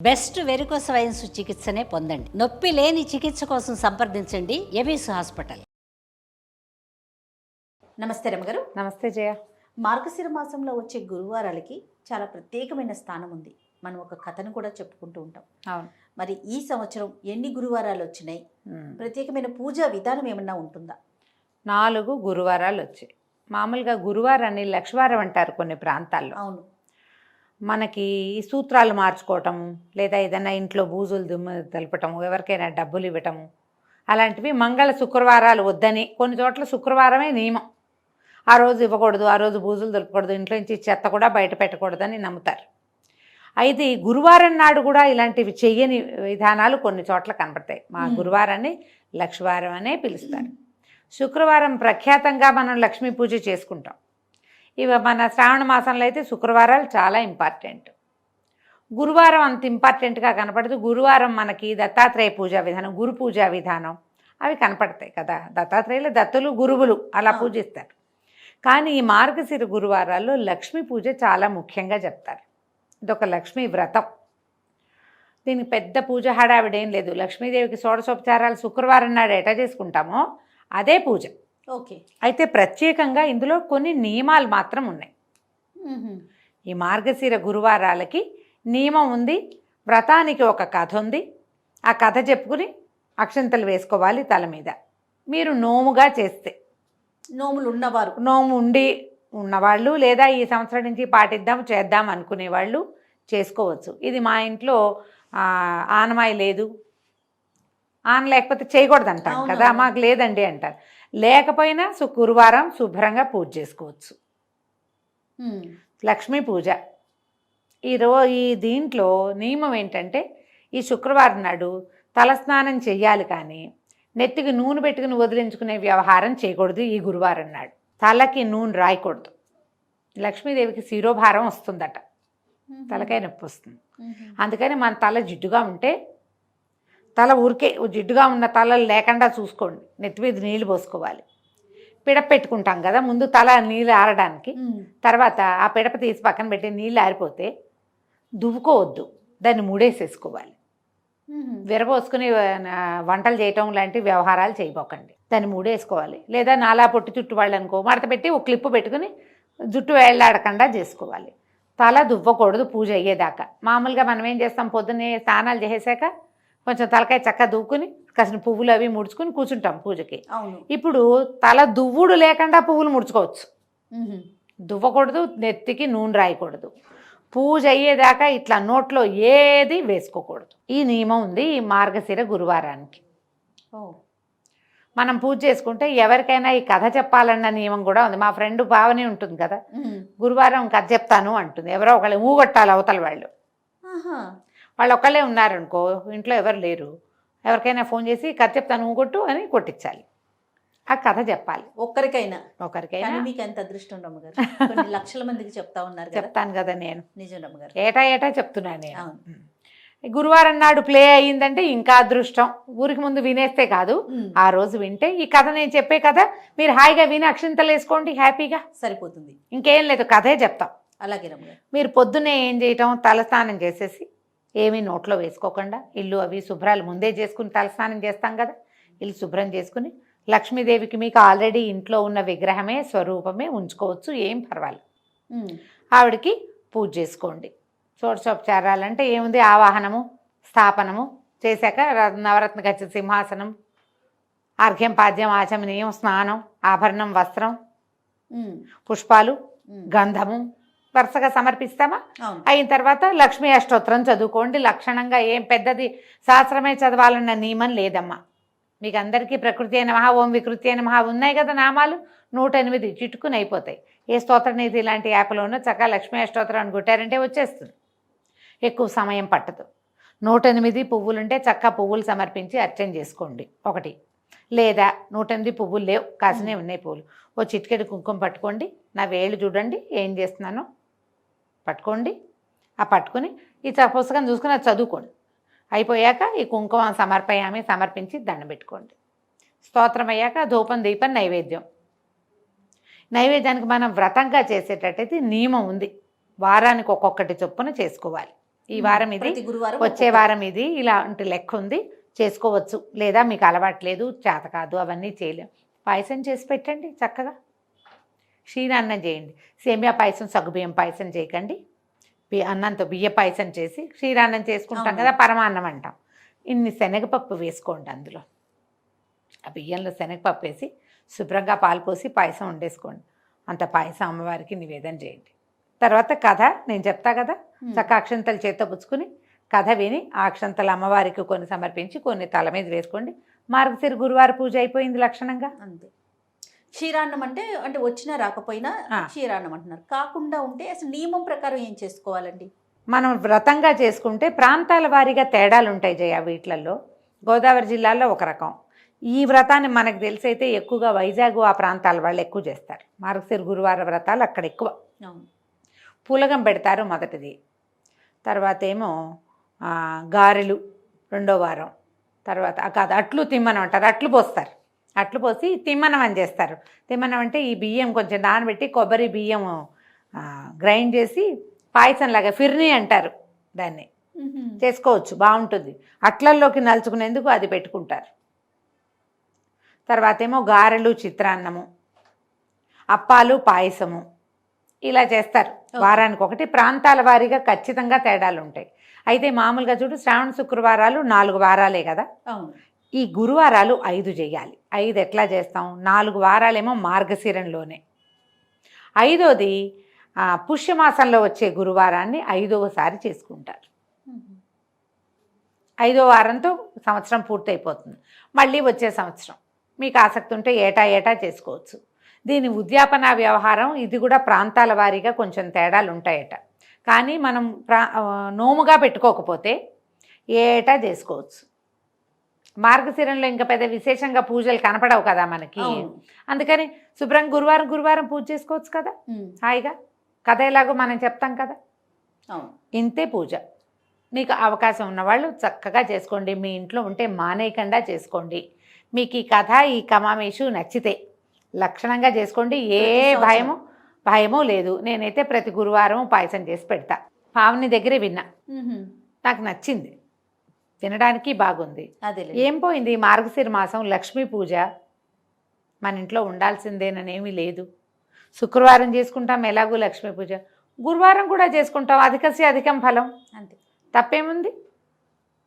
Best varicose veins చికిత్సనే పొందండి. నొప్పి లేని చికిత్స కోసం సంప్రదించండి ఎవిస్ హాస్పిటల్. నమస్తే రమగారు. నమస్తే జయ. మార్గశిర మాసంలో వచ్చే గురువారాలకి చాలా ప్రత్యేకమైన స్థానం ఉంది. మనం ఒక కథను కూడా చెప్పుకుంటూ ఉంటాం. అవును. మరి ఈ సంవత్సరం ఎన్ని గురువారాలు వచ్చినాయి? ప్రత్యేకమైన పూజా విధానం ఏమన్నా ఉంటుందా? 4 గురువారాలు వచ్చాయి. మామూలుగా గురువారాన్ని లక్షవారం అంటారు కొన్ని ప్రాంతాల్లో. అవును. మనకి ఈ సూత్రాలు మార్చుకోవటం, లేదా ఏదైనా ఇంట్లో బూజులు దుమ్ము తెలపటము, ఎవరికైనా డబ్బులు ఇవ్వటము, అలాంటివి మంగళ శుక్రవారాలు వద్దని. కొన్ని చోట్ల శుక్రవారమే నియమం. ఆ రోజు ఇవ్వకూడదు, ఆ రోజు బూజులు దులపకూడదు, ఇంట్లో నుంచి చెత్త కూడా బయట పెట్టకూడదని నమ్ముతారు. అయితే ఈ గురువారం నాడు కూడా ఇలాంటివి చెయ్యని విధానాలు కొన్ని చోట్ల కనపడతాయి. మా గురువారాన్ని లక్షవారం అనే పిలుస్తారు. శుక్రవారం ప్రఖ్యాతంగా మనం లక్ష్మీ పూజ చేసుకుంటాం. ఇవి మన శ్రావణ మాసంలో అయితే శుక్రవారాలు చాలా ఇంపార్టెంట్. గురువారం అంత ఇంపార్టెంట్గా కనపడదు. గురువారం మనకి దత్తాత్రేయ పూజా విధానం, గురు పూజా విధానం అవి కనపడతాయి కదా. దత్తాత్రేయులు దత్తులు గురువులు అలా పూజిస్తారు. కానీ ఈ మార్గశిర గురువారాల్లో లక్ష్మీ పూజ చాలా ముఖ్యంగా చెప్తారు. ఇదొక లక్ష్మీ వ్రతం. దీనికి పెద్ద పూజ హడావిడేం లేదు. లక్ష్మీదేవికి షోడశోపచారాలు శుక్రవారం నాడు ఎటా చేసుకుంటామో అదే పూజ. ఓకే. అయితే ప్రత్యేకంగా ఇందులో కొన్ని నియమాలు మాత్రం ఉన్నాయి. ఈ మార్గశిర గురువారాలకి నియమం ఉంది. వ్రతానికి ఒక కథ ఉంది. ఆ కథ చెప్పుకుని అక్షంతలు వేసుకోవాలి తల మీద. మీరు నోముగా చేస్తే, నోములు ఉన్నవారు, నోము ఉండి ఉన్నవాళ్ళు, లేదా ఈ సంవత్సరం నుంచి పాటిద్దాం చేద్దాం అనుకునేవాళ్ళు చేసుకోవచ్చు. ఇది మా ఇంట్లో ఆనమాయి లేదు, ఆన లేకపోతే చేయకూడదు అంటారు కదా, మాకు లేదండి అంటారు. లేకపోయినా గురువారం శుభ్రంగా పూజ చేసుకోవచ్చు. లక్ష్మీ పూజ ఈ దీంట్లో నియమం ఏంటంటే, ఈ శుక్రవారం నాడు తలస్నానం చెయ్యాలి, కానీ నెత్తికి నూనె పెట్టుకుని వదిలించుకునే వ్యవహారం చేయకూడదు. ఈ గురువారం నాడు తలకి నూనె రాయకూడదు. లక్ష్మీదేవికి శిరోభారం వస్తుందట, తలకాయ నొప్పి వస్తుంది. అందుకని మన తల జిడ్డుగా ఉంటే, తల ఊరికే జిడ్డుగా ఉన్న తలలు లేకుండా చూసుకోండి. నెత్తి మీద నీళ్ళు పోసుకోవాలి. పిడప పెట్టుకుంటాం కదా, ముందు తల నీళ్ళు ఆరడానికి, తర్వాత ఆ పిడప తీసి పక్కన పెట్టి నీళ్ళు ఆరిపోతే దువ్వుకోవద్దు, దాన్ని మూడేసేసుకోవాలి. విరబోసుకుని వంటలు చేయటం లాంటి వ్యవహారాలు చేయబోకండి. దాన్ని మూడేసుకోవాలి. లేదా నాలా పొట్టి చుట్టు వాళ్ళు అనుకో, మడత పెట్టి ఒక క్లిప్పు పెట్టుకుని జుట్టు వేళ్లాడకుండా చేసుకోవాలి. తల దువ్వకూడదు పూజ అయ్యేదాకా. మామూలుగా మనం ఏం చేస్తాం, పొద్దున్నే స్నానాలు చేసాక కొంచెం తలకాయ చక్కగా దువ్వుకుని కాసిన పువ్వులు అవి ముడుచుకుని కూర్చుంటాం పూజకి. ఇప్పుడు తల దువ్వుడు లేకుండా పువ్వులు ముడుచుకోవచ్చు. దువ్వకూడదు, నెత్తికి నూనె రాయకూడదు. పూజ అయ్యేదాకా ఇట్లా నోట్లో ఏది వేసుకోకూడదు. ఈ నియమం ఉంది ఈ మార్గశిర గురువారానికి. మనం పూజ చేసుకుంటే ఎవరికైనా ఈ కథ చెప్పాలన్న నియమం కూడా ఉంది. మా ఫ్రెండ్ భావని ఉంటుంది కదా, గురువారం కథ చెప్తాను అంటుంది. ఎవరో ఒకళ్ళు ఊగొట్టాలి అవతల వాళ్ళు ఒకళ్ళే ఉన్నారనుకో, ఇంట్లో ఎవరు లేరు, ఎవరికైనా ఫోన్ చేసి కథ చెప్తాను ఊగొట్టు అని కొట్టించాలి. ఆ కథ చెప్పాలి ఒకరికైనా. మీకు ఎంత అదృష్టం రమ్మగారు, కొన్ని లక్షల మందికి చెప్తా ఉన్నారు. చెప్తాను కదా నేను, నిజం రమ్మగారు, ఏటా చెప్తున్నాను నేను. గురువారం నాడు ప్లే అయ్యిందంటే ఇంకా అదృష్టం. ఊరికి ముందు వినేస్తే కాదు, ఆ రోజు వింటే ఈ కథ నేను చెప్పే కథ మీరు హాయిగా విని అక్షింతలు వేసుకోండి, హ్యాపీగా సరిపోతుంది. ఇంకేం లేదు, కథే చెప్తాం. అలాగే రమ్మగారు. మీరు పొద్దున్నే ఏం చేయటం, తలస్నానం చేసేసి ఏమీ నోట్లో వేసుకోకుండా, ఇల్లు అవి శుభ్రాలు ముందే చేసుకుని తలస్నానం చేస్తాం కదా, ఇల్లు శుభ్రం చేసుకుని లక్ష్మీదేవికి మీకు ఆల్రెడీ ఇంట్లో ఉన్న విగ్రహమే స్వరూపమే ఉంచుకోవచ్చు, ఏం పర్వాలేదు. ఆవిడకి పూజ చేసుకోండి. షోడశోపచారాలంటే ఏముంది, ఆవాహనము స్థాపనము చేశాక నవరత్న గచ్చ సింహాసనం, అర్ఘ్యం పాద్యం ఆచమనీయం, స్నానం, ఆభరణం, వస్త్రం, పుష్పాలు, గంధము వరుసగా సమర్పిస్తామా. అయిన తర్వాత లక్ష్మీ అష్టోత్తరం చదువుకోండి. లక్షణంగా ఏం పెద్దది శాస్త్రమే చదవాలన్న నియమం లేదమ్మా. మీకు అందరికీ ప్రకృతి నమః, ఓం వికృతి నమః ఉన్నాయి కదా నామాలు, 108 చిటుకుని అయిపోతాయి. ఏ స్తోత్రనిధి ఇలాంటి యాప్లోనూ చక్కగా లక్ష్మీ అష్టోత్తరం అని కొట్టారంటే వచ్చేస్తుంది, ఎక్కువ సమయం పట్టదు. 108 పువ్వులుంటే చక్కగా పువ్వులు సమర్పించి అర్చన చేసుకోండి ఒకటి. లేదా 108 పువ్వులు లేవు, కాసినే ఉన్నాయి పువ్వులు, ఓ చిటికెడు కుంకుమ పట్టుకోండి. నా వేళ్ళు చూడండి ఏం చేస్తున్నానో పట్టుకోండి. ఆ పట్టుకుని ఈ పుస్తకం చూసుకుని అది చదువుకోండి. అయిపోయాక ఈ కుంకుమ సమర్పించి దండం పెట్టుకోండి. స్తోత్రం అయ్యాక ధూపం, దీపం, నైవేద్యానికి మనం వ్రతంగా చేసేటట్టయితే నియమం ఉంది. వారానికి ఒక్కొక్కటి చొప్పున చేసుకోవాలి. ఈ వారం ఇది, ప్రతి గురువారం వచ్చే వారం ఇది, ఇలాంటి లెక్క ఉంది, చేసుకోవచ్చు. లేదా మీకు అలవాట్లేదు, చేత కాదు, అవన్నీ చేయలేం, పాయసం చేసి పెట్టండి చక్కగా. క్షీరాన్నం చేయండి. సేమియా పాయసం, సగ్గుబియ్యం పాయసం చేయకండి. అన్నంతో బియ్య పాయసం చేసి క్షీరాన్నం చేసుకుంటాం కదా, పరమాన్నం అంటాం. ఇన్ని శనగపప్పు వేసుకోండి అందులో. ఆ బియ్యంలో శనగపప్పు వేసి శుభ్రంగా పాలు పోసి పాయసం వండేసుకోండి. అంత పాయసం అమ్మవారికి నివేదన చేయండి. తర్వాత కథ నేను చెప్తా కదా, చక్క అక్షంతలు చేత్తో పుచ్చుకుని కథ విని ఆ అక్షంతలు అమ్మవారికి కొన్ని సమర్పించి కొన్ని తల మీద వేసుకోండి. మార్గశిర గురువారం పూజ అయిపోయింది లక్షణంగా. అంతే. క్షీరాన్నం అంటే అంటే వచ్చినా రాకపోయినా క్షీరాన్నం అంటున్నారు. కాకుండా ఉంటే అసలు నియమం ప్రకారం ఏం చేసుకోవాలండి? మనం వ్రతంగా చేసుకుంటే ప్రాంతాల వారీగా తేడాలు ఉంటాయి జయ. వీటిలలో గోదావరి జిల్లాలో ఒక రకం. ఈ వ్రతాన్ని మనకు తెలిసైతే ఎక్కువగా వైజాగ్ ఆ ప్రాంతాల వాళ్ళు ఎక్కువ చేస్తారు. మార్గశిర గురువార వ్రతాలు అక్కడ ఎక్కువ. పూలగం పెడతారు మొదటిది, తర్వాత ఏమో గారెలు రెండో వారం, తర్వాత కాదు అట్లు తిమ్మనం అంటారు, అట్లు పోస్తారు. అట్లు పోసి తిమ్మనం అని చేస్తారు. తిమ్మనం అంటే ఈ బియ్యం కొంచెం నానబెట్టి కొబ్బరి బియ్యం గ్రైండ్ చేసి పాయసంలాగా ఫిర్నీ అంటారు దాన్ని, చేసుకోవచ్చు, బాగుంటుంది. అట్లల్లోకి నలుచుకునేందుకు అది పెట్టుకుంటారు. తర్వాత ఏమో గారెలు, చిత్రాన్నము, అప్పాలు, పాయసము ఇలా చేస్తారు. వారానికి ఒకటి. ప్రాంతాల వారీగా ఖచ్చితంగా తేడాలు ఉంటాయి. అయితే మామూలుగా చూడు, శ్రావణ శుక్రవారాలు 4 వారాలే కదా, ఈ గురువారాలు 5 చేయాలి. 5 ఎట్లా చేస్తాం? 4 వారాలేమో మార్గశిరంలోనే, 5వది పుష్యమాసంలో వచ్చే గురువారాన్ని 5వసారి చేసుకుంటారు. 5వ వారంతో సంవత్సరం పూర్తయిపోతుంది. మళ్ళీ వచ్చే సంవత్సరం మీకు ఆసక్తి ఉంటే ఏటా ఏటా చేసుకోవచ్చు. దీని ఉద్యాపన వ్యవహారం ఇది కూడా ప్రాంతాల వారీగా కొంచెం తేడాలు ఉంటాయట. కానీ మనం నోముగా పెట్టుకోకపోతే ఏటా చేసుకోవచ్చు. మార్గశిరంలో ఇంకా పెద్ద విశేషంగా పూజలు కనపడవు కదా మనకి, అందుకని శుభ్రంగా గురువారం పూజ చేసుకోవచ్చు కదా హాయిగా. కథ ఎలాగో మనం చెప్తాం కదా, ఇంతే పూజ. మీకు అవకాశం ఉన్నవాళ్ళు చక్కగా చేసుకోండి. మీ ఇంట్లో ఉంటే మానేయకుండా చేసుకోండి. మీకు ఈ కథ, ఈ కమామేషు నచ్చితే లక్షణంగా చేసుకోండి. ఏ భయమో లేదు. నేనైతే ప్రతి గురువారం పాయసం చేసి పెడతా. పావని దగ్గరే విన్నా, నాకు నచ్చింది, తినడానికి బాగుంది. ఏం పోయింది మార్గశిర మాసం, లక్ష్మీ పూజ మన ఇంట్లో ఉండాల్సిందేననేమీ లేదు. శుక్రవారం చేసుకుంటాం ఎలాగూ లక్ష్మీ పూజ, గురువారం కూడా చేసుకుంటాం, అధికస్య అధికం ఫలం, అంతే, తప్పేముంది.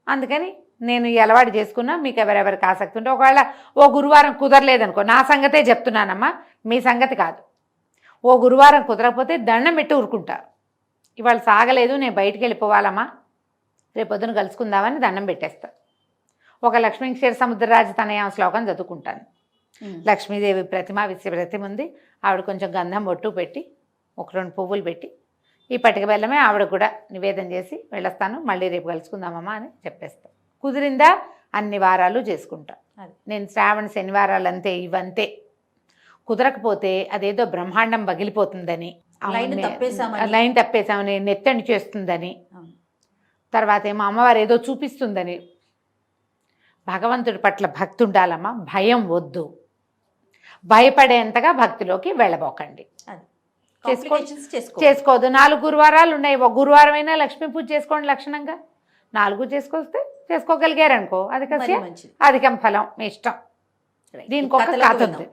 అందుకని నేను ఈ అలవాటు చేసుకున్నా. మీకు ఎవరెవరికి ఆసక్తి ఉంటే, ఒకవేళ ఓ గురువారం కుదరలేదనుకో, నా సంగతే చెప్తున్నానమ్మా, మీ సంగతి కాదు. ఓ గురువారం కుదరకపోతే దండం పెట్టి ఊరుకుంటా. ఇవాళ సాగలేదు, నేను బయటికి వెళ్ళిపోవాలమ్మా, రేపొద్దున కలుసుకుందామని దండం పెట్టేస్తా. ఒక లక్ష్మీ క్షీర సముద్రరాజు తనయ శ్లోకం చదువుకుంటాను. లక్ష్మీదేవి ప్రతిమ ఉంది, ఆవిడ కొంచెం గంధం బొట్టు పెట్టి 1-2 పువ్వులు పెట్టి ఈ పట్టిక బెల్లమే ఆవిడ కూడా నివేదన చేసి వెళ్ళొస్తాను, మళ్ళీ రేపు కలుసుకుందామమ్మా అని చెప్పేస్తాను. కుదిరిందా అన్ని వారాలు చేసుకుంటా. నేను శ్రావణ శనివారాలు అంతే, ఇవంతే. కుదరకపోతే అదేదో బ్రహ్మాండం పగిలిపోతుందని, లైన్ తప్పేసామని, నెత్తని చేస్తుందని, తర్వాత ఏమో అమ్మవారు ఏదో చూపిస్తుందని. భగవంతుడి పట్ల భక్తి ఉండాలమ్మా, భయం వద్దు. భయపడేంతగా భక్తిలోకి వెళ్ళబోకండి. చేసుకోవద్దు. 4 గురువారాలు ఉన్నాయి, ఒక గురువారం అయినా లక్ష్మీ పూజ చేసుకోండి లక్షణంగా. 4 చేసుకోగలిగారనుకో, అది అధికం ఫలం, మీ ఇష్టం. దీనికి ఒక కథ ఉంది.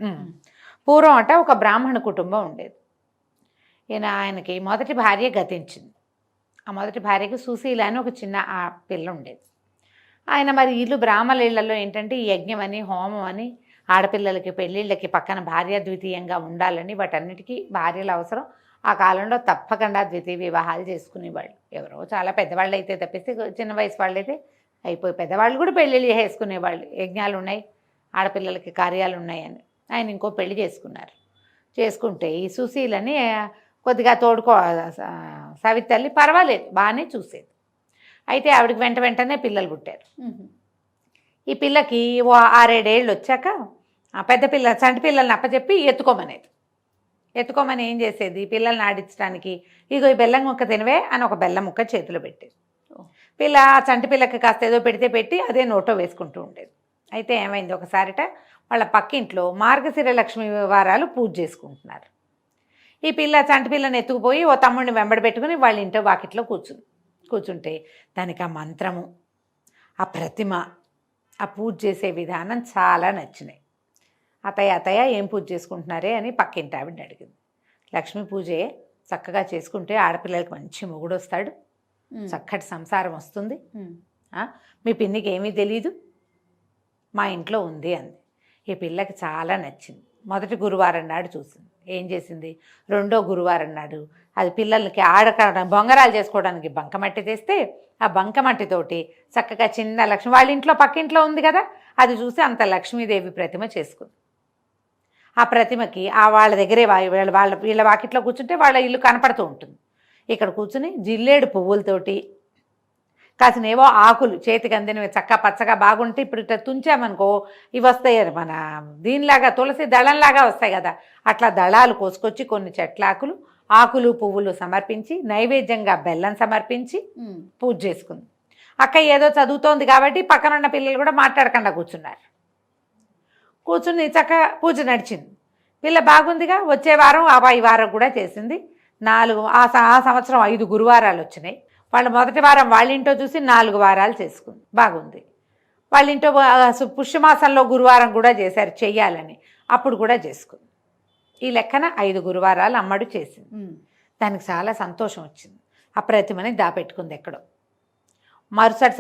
పూర్వం అట ఒక బ్రాహ్మణ కుటుంబం ఉండేది. ఆయనకి మొదటి భార్య గతించింది. ఆ మొదటి భార్యకి సుశీల అని ఒక చిన్న పిల్ల ఉండేది. ఆయన మరి ఇల్లు బ్రాహ్మణ ఇళ్లలో ఏంటంటే ఈ యజ్ఞం అని, హోమం అని, ఆడపిల్లలకి పెళ్ళిళ్ళకి పక్కన భార్య ద్వితీయంగా ఉండాలని, వాటన్నిటికీ భార్యలు అవసరం. ఆ కాలంలో తప్పకుండా ద్వితీయ వివాహాలు చేసుకునేవాళ్ళు. ఎవరో చాలా పెద్దవాళ్ళు అయితే తప్పిస్తే, చిన్న వయసు వాళ్ళు అయితే అయిపోయి, పెద్దవాళ్ళు కూడా పెళ్ళిళ్ళు చేసుకునేవాళ్ళు. యజ్ఞాలు ఉన్నాయి, ఆడపిల్లలకి కార్యాలు ఉన్నాయని ఆయన ఇంకో పెళ్లి చేసుకుంటే ఈ సుశీలని కొద్దిగా సవితల్లి పర్వాలేదు, బాగానే చూసేది. అయితే ఆవిడకి వెంటనే పిల్లలు పుట్టారు. ఈ పిల్లకి 6-7 ఏళ్ళు వచ్చాక పెద్ద పిల్ల చంటి పిల్లల్ని అప్పచెప్పి ఎత్తుకోమని ఏం చేసేది, పిల్లల్ని ఆడించడానికి ఇగో ఈ బెల్లం ముక్క తినవే అని ఒక బెల్లం ముక్క చేతిలో పెట్టేది. పిల్ల చంటి పిల్లకి కాస్త ఏదో పెట్టి అదే నోటో వేసుకుంటూ ఉండేది. అయితే ఏమైంది, ఒకసారిట వాళ్ళ పక్కింట్లో మార్గశిర లక్ష్మీ వారాలు పూజ చేసుకుంటున్నారు. ఈ పిల్ల చంటి పిల్లని ఎత్తుకుపోయి ఓ తమ్ముడిని వెంబడి పెట్టుకుని వాళ్ళ ఇంట్లో వాకిట్లో కూర్చుంది. కూర్చుంటే దానికి ఆ మంత్రము, ఆ ప్రతిమ, ఆ పూజ చేసే విధానం చాలా నచ్చినాయి. అత్తయ్య ఏం పూజ చేసుకుంటున్నారే అని పక్కింటి ఆవిడని అడిగింది. లక్ష్మీ పూజే చక్కగా చేసుకుంటే ఆడపిల్లలకి మంచి మొగుడు వస్తాడు, చక్కటి సంసారం వస్తుంది. మీ పిన్నికి ఏమీ తెలీదు, మా ఇంట్లో ఉంది అంది. ఈ పిల్లకి చాలా నచ్చింది. మొదటి గురువారం నాడు చూసింది. ఏం చేసింది, రెండో గురువారం నాడు అది పిల్లలకి బొంగరాలు చేసుకోవడానికి బంకమట్టి తెస్తే ఆ బంకమట్టితోటి చక్కగా చిన్న లక్ష్మి, వాళ్ళ ఇంట్లో పక్కింట్లో ఉంది కదా, అది చూసి అంత లక్ష్మీదేవి ప్రతిమ చేసుకుంది. ఆ ప్రతిమకి వాళ్ళ దగ్గరే వీళ్ళ వాకిట్లో కూర్చుంటే వాళ్ళ ఇల్లు కనపడుతూ ఉంటుంది. ఇక్కడ కూర్చుని జిల్లేడు పువ్వులతోటి కాసినేవో ఆకులు చేతికి అందినవి చక్క పచ్చగా బాగుంటే ఇప్పుడు ఇట్లా తుంచామనుకో ఇవి వస్తాయి, మన దీనిలాగా తులసి దళంలాగా వస్తాయి కదా, అట్లా దళాలు కోసుకొచ్చి కొన్ని చెట్లాకులు, ఆకులు పువ్వులు సమర్పించి నైవేద్యంగా బెల్లం సమర్పించి పూజ చేసుకుంది. అక్క ఏదో చదువుతోంది కాబట్టి పక్కనున్న పిల్లలు కూడా మాట్లాడకుండా కూర్చున్నారు. కూర్చుని చక్కగా పూజ నడిచింది. పిల్ల బాగుందిగా. వచ్చే వారం ఈ వారం కూడా చేసింది. 4 ఆ సంవత్సరం 5 గురువారాలు వచ్చినాయి. వాళ్ళ మొదటి వారం వాళ్ళ ఇంట్లో చూసి 4 వారాలు చేసుకుంది. బాగుంది. వాళ్ళ ఇంట్లో పుష్యమాసంలో గురువారం కూడా చేశారు చెయ్యాలని, అప్పుడు కూడా చేసుకుంది. ఈ లెక్కన 5 గురువారాలు అమ్మడు చేసింది. దానికి చాలా సంతోషం వచ్చింది. ఆ ప్రతిమని దాపెట్టుకుంది ఎక్కడో. మరుసటి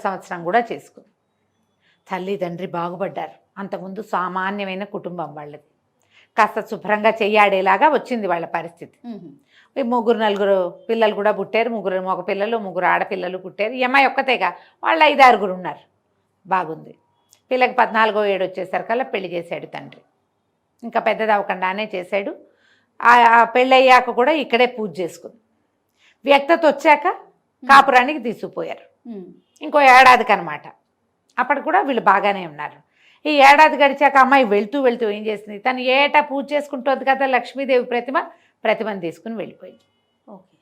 సంవత్సరం కూడా చేసుకుంది. తల్లి తండ్రి బాగుపడ్డారు. అంతకుముందు సామాన్యమైన కుటుంబం వాళ్ళది. కాస్త శుభ్రంగా చెయ్యాడేలాగా వచ్చింది వాళ్ళ పరిస్థితి. 3-4 పిల్లలు కూడా పుట్టారు. 3 మగ పిల్లలు 3 ఆడపిల్లలు పుట్టారు. ఈ అమ్మాయి ఒక్కతేగా, వాళ్ళు 5-6 ఉన్నారు. బాగుంది. పిల్లకి 14వ ఏడు వచ్చేసరికల్లా పెళ్లి చేశాడు తండ్రి. ఇంకా పెద్దది అవ్వకుండానే చేశాడు. పెళ్ళి అయ్యాక కూడా ఇక్కడే పూజ చేసుకుంది. వ్యక్తత వచ్చాక కాపురానికి తీసుకుపోయారు. ఇంకో ఏడాదికి అనమాట. అప్పటికి కూడా వీళ్ళు బాగానే ఉన్నారు. ఈ ఏడాది గడిచాక అమ్మాయి వెళ్తూ ఏం చేసింది, తను ఏటా పూజ చేసుకుంటుంది కదా లక్ష్మీదేవి ప్రతిమను తీసుకుని వెళ్ళిపోయింది. ఓకే.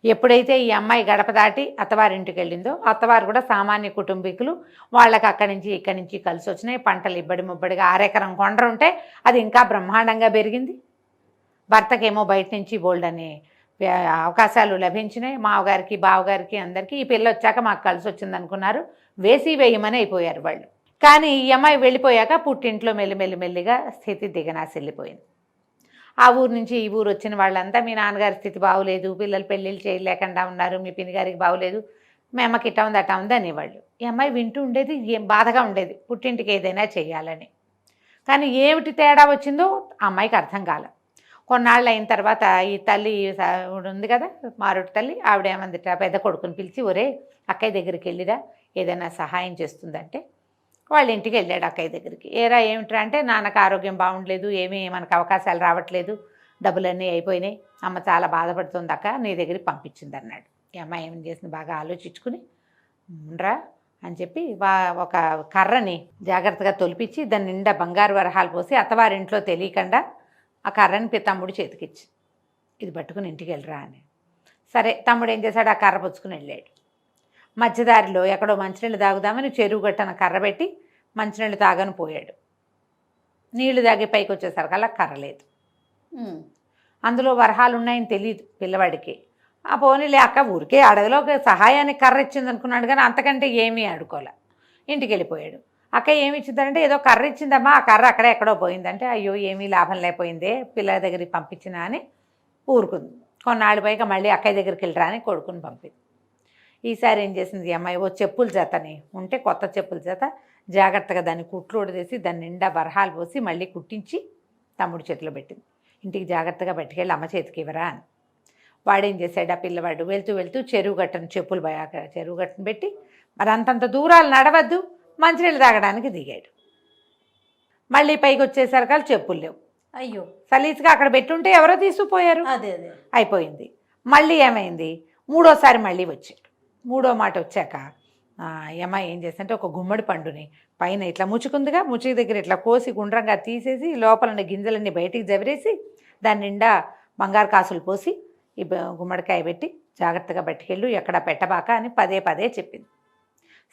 ఎప్పుడైతే ఈ అమ్మాయి గడప దాటి అత్తవారింటికి వెళ్ళిందో, అత్తవారు కూడా సామాన్య కుటుంబీకులు, వాళ్ళకి అక్కడి నుంచి ఇక్కడి నుంచి కలిసి వచ్చినాయి. పంటలు ఇబ్బడి ముబ్బడిగా 6 ఎకరం కొండ ఉంటే అది ఇంకా బ్రహ్మాండంగా పెరిగింది. భర్తకేమో బయట నుంచి బోల్డని అవకాశాలు లభించినాయి. మావగారికి బావగారికి అందరికీ. ఈ పిల్ల వచ్చాక మాకు కలిసి వచ్చింది అనుకున్నారు. వేయమని అయిపోయారు వాళ్ళు. కానీ ఈ అమ్మాయి వెళ్ళిపోయాక పుట్టింట్లో మెల్లిమెల్లిగా స్థితి దిగనాశెళ్ళిపోయింది. ఆ ఊరు నుంచి ఈ ఊరు వచ్చిన వాళ్ళంతా మీ నాన్నగారి స్థితి బాగోలేదు, పిల్లలు పెళ్ళిళ్ళు చేయలేకుండా ఉన్నారు, మీ పిన్నిగారికి బాగోలేదు, మీ అమ్మకి ఇట్టా ఉంది అట్టా ఉంది అనేవాళ్ళు. ఈ అమ్మాయి వింటూ ఉండేది, ఏం బాధగా ఉండేది పుట్టింటికి ఏదైనా చెయ్యాలని. కానీ ఏమిటి తేడా వచ్చిందో ఆ అమ్మాయికి అర్థం కాల. కొన్నాళ్ళు అయిన తర్వాత ఈ తల్లి ఉంది కదా మారుటి తల్లి, ఆవిడేమందిట పెద్ద కొడుకుని పిలిచి, ఒరే అక్కయ్య దగ్గరికి వెళ్ళిరా ఏదైనా సహాయం చేస్తుందంటే వాళ్ళ ఇంటికి వెళ్ళాడు అక్కయ్య దగ్గరికి. ఏరా ఏమిట్రా అంటే, నాన్నకు ఆరోగ్యం బాగుండలేదు, ఏమీ మనకు అవకాశాలు రావట్లేదు, డబ్బులన్నీ అయిపోయినాయి, అమ్మ చాలా బాధపడుతుంది అక్క, నీ దగ్గరికి పంపించింది అన్నాడు. ఈ అమ్మాయి ఏం చేసింది, బాగా ఆలోచించుకుని రా అని చెప్పి ఒక కర్రని జాగ్రత్తగా తొలిపించి దాని నిండా బంగారు వరహాలు పోసి అత్తవారింట్లో తెలియకుండా ఆ కర్రని తమ్ముడు చేతికిచ్చి, ఇది పట్టుకుని ఇంటికి వెళ్ళరా అని. సరే తమ్ముడు ఏం చేశాడు, ఆ కర్ర పుచ్చుకుని వెళ్ళాడు. మధ్యదారిలో ఎక్కడో మంచినీళ్ళు తాగుదామని చెరువు గట్టన కర్ర పెట్టి మంచినీళ్ళు తాగని పోయాడు. నీళ్లు తాగి పైకి వచ్చేసరికల్లా కర్ర లేదు. అందులో వరహాలు ఉన్నాయని తెలియదు పిల్లవాడికి. ఆ పోనీలే అక్క ఊరికే అడవిలో సహాయానికి కర్ర ఇచ్చింది అనుకున్నాడు, కానీ అంతకంటే ఏమీ ఆడుకోలే. ఇంటికి వెళ్ళిపోయాడు. అక్క ఏమి ఇచ్చిందంటే, ఏదో కర్ర ఇచ్చిందమ్మా, ఆ కర్ర అక్కడే ఎక్కడో పోయిందంటే, అయ్యో ఏమీ లాభం లేకపోయిందే పిల్లల దగ్గరికి పంపించినా అని ఊరుకుంది. కొన్నాళ్ళు పైగా మళ్ళీ అక్కయ్య దగ్గరికి వెళ్ళరా అని కొడుకుని పంపింది. ఈసారి ఏం చేసింది అమ్మాయి, ఓ చెప్పుల జతని ఉంటే కొత్త చెప్పుల జత జాగ్రత్తగా దాన్ని కుట్లు ఉడదీసి దాని నిండా వరహాలు పోసి మళ్ళీ కుట్టించి తమ్ముడు చేతిలో పెట్టింది. ఇంటికి జాగ్రత్తగా పట్టుకెళ్ళి అమ్మ చేతికి ఇవ్వరా అని. వాడేం చేశాడు, ఆ పిల్లవాడు వెళ్తూ చెరువు గట్టను చెప్పులు చెరువు గట్టను పెట్టి, మరి అంతంత దూరాలు నడవద్దు, మంచినీళ్ళు తాగడానికి దిగాడు. మళ్ళీ పైకి వచ్చేసరికి చెప్పులు లేవు. అయ్యో, సలీసుగా అక్కడ పెట్టుంటే ఎవరో తీసుకుపోయారు. అదే అయిపోయింది. మళ్ళీ ఏమైంది, 3వసారి మళ్ళీ వచ్చాడు. 3వ మాట వచ్చాక అమ్మాయి ఏం చేస్తుంటే, ఒక గుమ్మడి పండుని పైన ఇట్లా ముచ్చుకుందిగా, ముచ్చుకి దగ్గర ఇట్లా కోసి గుండ్రంగా తీసేసి లోపల గింజలన్నీ బయటికి జవరేసి దాని నిండా బంగారు కాసులు పోసి ఈ గుమ్మడికాయ పెట్టి జాగ్రత్తగా పట్టుకెళ్ళు, ఎక్కడ పెట్టబాక అని పదే చెప్పింది.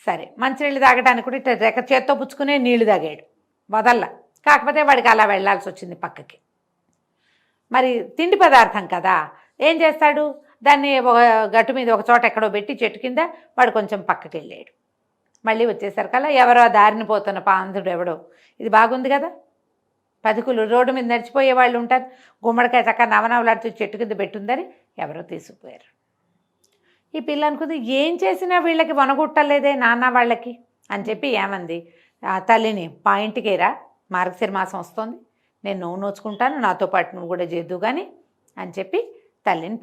సరే మంచినీళ్ళు తాగడానికి కూడా ఇట్లా చేత్తో పుచ్చుకునే నీళ్లు తాగాడు వదల్లా. కాకపోతే వాడికి అలా వెళ్ళాల్సి వచ్చింది పక్కకి. మరి తిండి పదార్థం కదా, ఏం చేస్తాడు, దాన్ని ఒక గట్టు మీద ఒక చోట ఎక్కడో పెట్టి చెట్టు కింద వాడు కొంచెం పక్కకి వెళ్ళాడు. మళ్ళీ వచ్చేసరికల్లా ఎవరో దారిని పోతున్న పాంధుడు ఎవడో, ఇది బాగుంది కదా, పదుకులు రోడ్డు మీద నడిచిపోయే వాళ్ళు ఉంటారు, గుమ్మడికాయ చక్క నవనవలాడుతూ చెట్టు కింద పెట్టుందని ఎవరో తీసుకుపోయారు. ఈ పిల్ల అనుకుంది ఏం చేసినా వీళ్ళకి వనగుట్టలేదే నాన్న వాళ్ళకి అని చెప్పి ఏమంది, ఆ తల్లిని పాయింట్కేరా మార్గశిర మాసం వస్తుంది, నేను నువ్వు నోచుకుంటాను, నాతో పాటు నువ్వు కూడా చేద్దు కానీ అని చెప్పి తల్లిని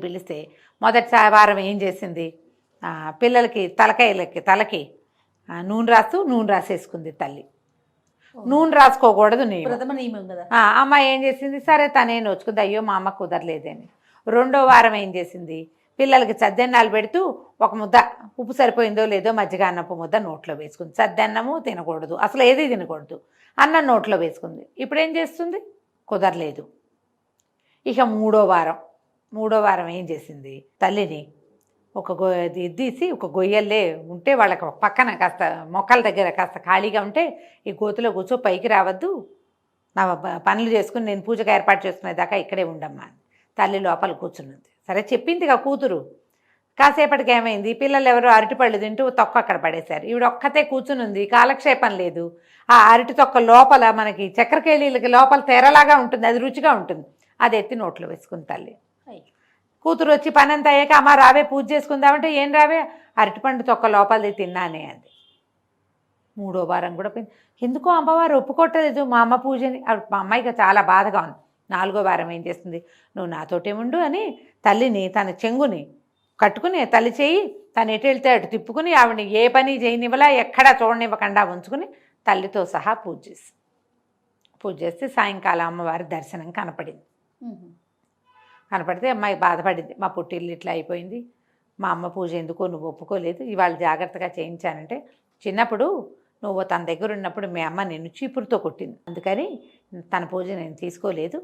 పిలిస్తే మొదటి వారం ఏం చేసింది, పిల్లలకి తలకి నూనె రాసేసుకుంది తల్లి. నూనె రాసుకోకూడదు నియమం కదా. అమ్మ ఏం చేసింది, సరే తనే నోచుకుంది, అయ్యో మా అమ్మ కుదరలేదని. రెండో వారం ఏం చేసింది, పిల్లలకి చద్దెన్నాలు పెడుతూ ఒక ముద్ద ఉప్పు సరిపోయిందో లేదో మజ్జిగ అన్నపు ముద్ద నోట్లో వేసుకుంది. చద్దన్నము తినకూడదు, అసలు ఏది తినకూడదు, అన్నం నోట్లో వేసుకుంది. ఇప్పుడు ఏం చేస్తుంది, కుదరలేదు. ఇక మూడో వారం ఏం చేసింది, తల్లిని ఒక తీసి ఒక గొయ్యల్లే ఉంటే వాళ్ళకి పక్కన కాస్త మొక్కల దగ్గర కాస్త ఖాళీగా ఉంటే ఈ గోతులో కూర్చో, పైకి రావద్దు, నా పనులు చేసుకుని నేను పూజకు ఏర్పాటు చేసుకునేదాకా ఇక్కడే ఉండమ్మా. తల్లి లోపల కూర్చున్నది. సరే చెప్పిందిగా కూతురు. కాసేపటికి ఏమైంది, పిల్లలు ఎవరో అరటిపళ్ళు తింటూ తొక్క అక్కడ పడేశారు. ఈవిడ ఒక్కతే కూర్చునుంది, కాలక్షేపం లేదు. ఆ అరటి తొక్క లోపల మనకి చక్కెరకేళీలకి లోపల తెరలాగా ఉంటుంది, అది రుచిగా ఉంటుంది, అది ఎత్తి నోట్లో వేసుకుంది తల్లి. కూతురు వచ్చి పని అంతా అయ్యాక అమ్మ రావే పూజ చేసుకుందామంటే ఏం రావే, అరటిపండు తొక్క లోపలిది తిన్నానే అంది. మూడో వారం కూడా ఎందుకో అమ్మవారు ఒప్పుకోవట్లేదు మా అమ్మ పూజని. మా అమ్మాయికి చాలా బాధగా ఉంది. నాలుగో వారం ఏం చేస్తుంది, నువ్వు నాతోటే ఉండు అని తల్లిని తన చెంగుని కట్టుకుని తల్లి చేయి తను ఎటు వెళ్తే అటు తిప్పుకుని ఆవిడని ఏ పని చేయనివ్వలా, ఎక్కడా చూడనివ్వకుండా ఉంచుకుని తల్లితో సహా పూజ చేస్తే సాయంకాలం అమ్మవారి దర్శనం కనపడింది. కనపడితే అమ్మాయి బాధపడింది, మా పుట్టిల్లు ఇట్లా అయిపోయింది, మా అమ్మ పూజ ఎందుకో నువ్వు ఒప్పుకోలేదు, ఇవాళ జాగ్రత్తగా చేయించానంటే చిన్నప్పుడు నువ్వు తన దగ్గర ఉన్నప్పుడు మీ అమ్మ నిన్ను చీపురుతో కొట్టింది, అందుకని తన పూజ నేను తీసుకోలేదు,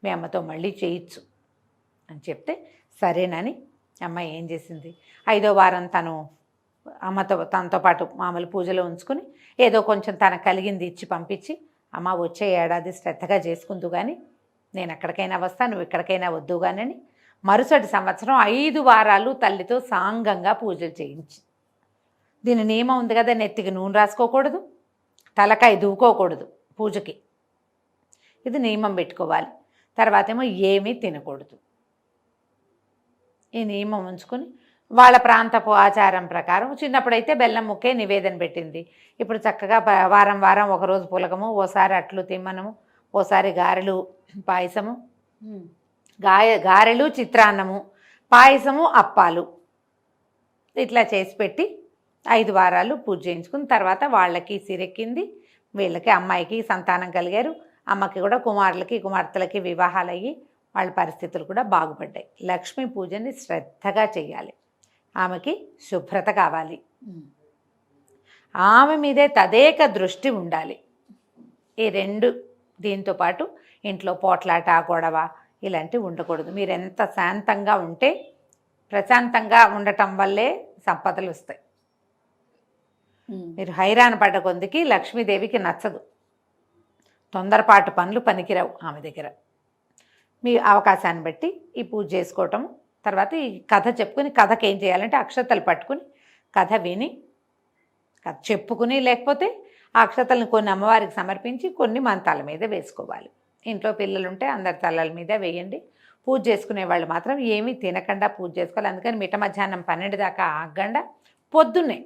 మీ అమ్మతో మళ్ళీ చేయించు అని చెప్తే సరేనని అమ్మాయి ఏం చేసింది, 5వ వారం తనతో పాటు మామూలు పూజలో ఉంచుకుని ఏదో కొంచెం తనకు కలిగింది ఇచ్చి పంపించి, అమ్మ వచ్చే ఏడాది శ్రద్ధగా చేసుకుందు కానీ నేను ఎక్కడికైనా వస్తా, నువ్వు ఎక్కడికైనా వద్దు కానీ మరుసటి సంవత్సరం 5 వారాలు తల్లితో సాంగంగా పూజలు చేయించి. దీని నియమం ఉంది కదా, నెత్తికి నూనె రాసుకోకూడదు, తలకాయ దువ్వుకోకూడదు పూజకి, ఇది నియమం పెట్టుకోవాలి. తర్వాత ఏమో ఏమీ తినకూడదు. ఈ నియమం ఉంచుకొని వాళ్ళ ప్రాంతపు ఆచారం ప్రకారం చిన్నప్పుడైతే బెల్లం ముక్కే నివేదన పెట్టింది. ఇప్పుడు చక్కగా వారం ఒకరోజు పులగము, ఓసారి అట్లు తిమ్మనము, ఓసారి గారెలు పాయసము, గారెలు చిత్రాన్నము, పాయసము అప్పాలు ఇట్లా చేసి పెట్టి 5 వారాలు పూజ చేయించుకుని తర్వాత వాళ్ళకి సిరెక్కింది, వీళ్ళకి అమ్మాయికి సంతానం కలిగారు, అమ్మకి కూడా కుమారులకి కుమార్తెలకి వివాహాలు అయ్యి వాళ్ళ పరిస్థితులు కూడా బాగుపడ్డాయి. లక్ష్మీ పూజని శ్రద్ధగా చేయాలి, ఆమెకి శుభ్రత కావాలి, ఆమె మీదే తదేక దృష్టి ఉండాలి. ఈ 2 దీంతో పాటు ఇంట్లో పోట్లాట గొడవ ఇలాంటివి ఉండకూడదు. మీరు ఎంత శాంతంగా ఉంటే ప్రశాంతంగా ఉండటం వల్లే సంపదలు వస్తాయి. మీరు హైరాణ పడ్డ కొందికి లక్ష్మీదేవికి నచ్చదు, తొందరపాటు పనులు పనికిరావు ఆమె దగ్గర. మీ అవకాశాన్ని బట్టి ఈ పూజ చేసుకోవటం, తర్వాత ఈ కథ చెప్పుకుని, కథకి ఏం చేయాలంటే అక్షతలు పట్టుకుని కథ విని కథ చెప్పుకుని, లేకపోతే ఆ అక్షతలను కొన్ని అమ్మవారికి సమర్పించి కొన్ని మన తల మీద వేసుకోవాలి. ఇంట్లో పిల్లలుంటే అందరి తలల మీద వేయండి. పూజ చేసుకునే వాళ్ళు మాత్రం ఏమీ తినకుండా పూజ చేసుకోవాలి. అందుకని మిట్ట మధ్యాహ్నం 12 దాకా ఆగకుండా పొద్దున్నే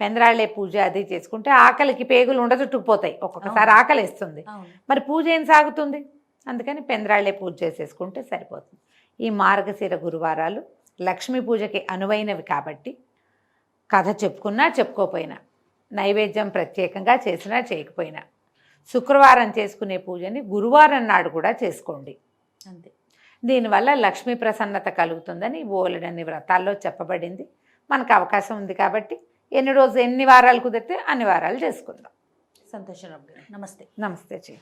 పెందరాళ్ళే పూజ అది చేసుకుంటే ఆకలికి పేగులు ఉండచుట్టుకుపోతాయి, ఒక్కొక్కసారి ఆకలి వేస్తుంది, మరి పూజ ఏం సాగుతుంది. అందుకని పెందరాళ్ళే పూజ చేసేసుకుంటే సరిపోతుంది. ఈ మార్గశిర గురువారాలు లక్ష్మీ పూజకి అనువైనవి కాబట్టి కథ చెప్పుకున్నా చెప్పుకోపోయినా, నైవేద్యం ప్రత్యేకంగా చేసినా చేయకపోయినా, శుక్రవారం చేసుకునే పూజని గురువారం నాడు కూడా చేసుకోండి. అంతే. దీనివల్ల లక్ష్మీ ప్రసన్నత కలుగుతుందని బోలెడన్ని వ్రతాల్లో చెప్పబడింది. మనకు అవకాశం ఉంది కాబట్టి ఎన్ని వారాలు కుదిరితే అన్ని వారాలు చేసుకుందాం. సంతోషం. నమస్తే. నమస్తే చెయ్యి.